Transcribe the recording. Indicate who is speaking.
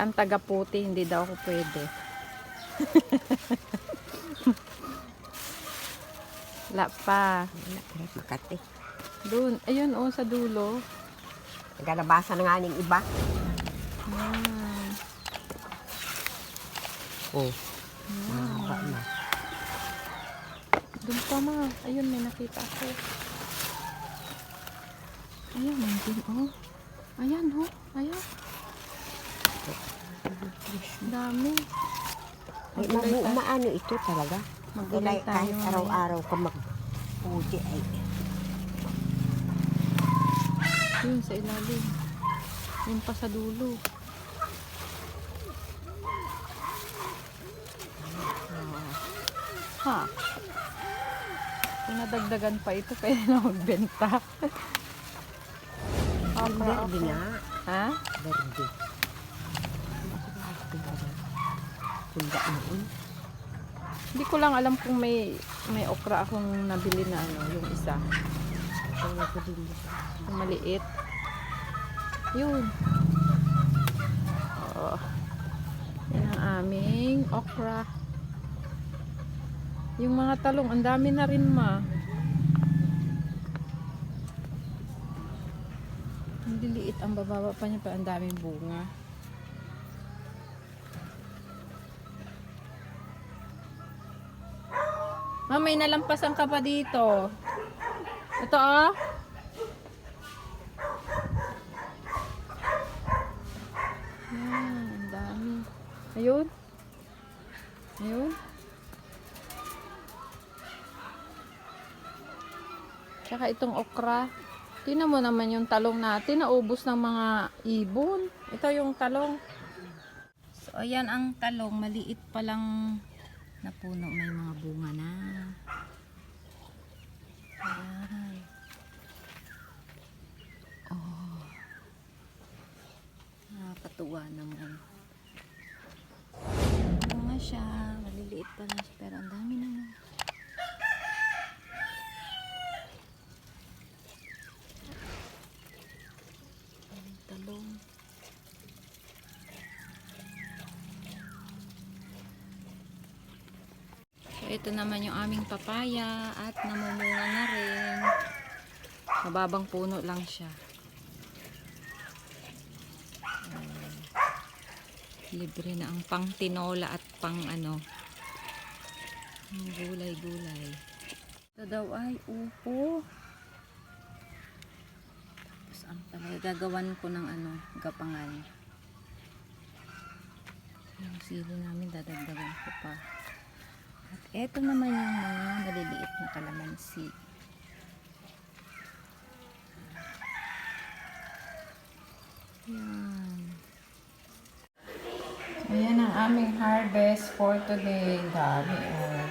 Speaker 1: ang taga-puti, hindi daw ako pwede. Wala pa.
Speaker 2: Makati.
Speaker 1: Doon, ayun oh, sa dulo.
Speaker 2: Nagalabasan na nga ng iba.
Speaker 1: Yan.
Speaker 2: Oh. Mahaba na.
Speaker 1: Doon pa ma. Ayun, may nakita ako. Ayan, nandun oh. Ayan oh. Ayan. Dami.
Speaker 2: Ay, maano ito talaga.
Speaker 1: Magulay tayo
Speaker 2: Kahit
Speaker 1: mamaya.
Speaker 2: araw-araw ka mag-puti ay.
Speaker 1: Yun sa ilalim. Yun pa sa dulo. Ha? Pinadagdagan pa ito kaya na magbenta.
Speaker 2: Verde nga.
Speaker 1: Ha?
Speaker 2: Verde. Punda noon.
Speaker 1: Hindi ko lang alam kung may okra akong nabili na ano, yung isa.
Speaker 2: Kaya ko din.
Speaker 1: Yung maliit. Yun. Oh. Yan ang aming okra. Yung mga talong, ang dami na rin ma. Ang liliit, ang bababa pa niya pa, ang daming bunga. Ma, may nalampasan ka pa dito. Ito ah. Yan, ang dami. Ayun. Ayun. Tsaka itong okra. Tingnan mo naman yung talong natin. Naubos ng mga ibon. Ito yung talong. So, ayan ang talong. Maliit pa lang na puno. May mga bunga na. Ayan. Oh. Nakakatuwa naman. Bunga siya. Maliliit pa na siya. Pero ang dami naman. Talong. So, ito naman yung aming papaya at namumunga na rin. Mababang puno lang siya. Libre na ang pang tinola at pang ano, gulay-gulay. Ito daw ay upo. Ang talaga gagawan ko ng ano, gapangan. Yung sili namin dadagdagan ko pa. At eto naman yung mga maliliit na kalamansi. Yan. Ayan ang aming harvest for today. Dami oh.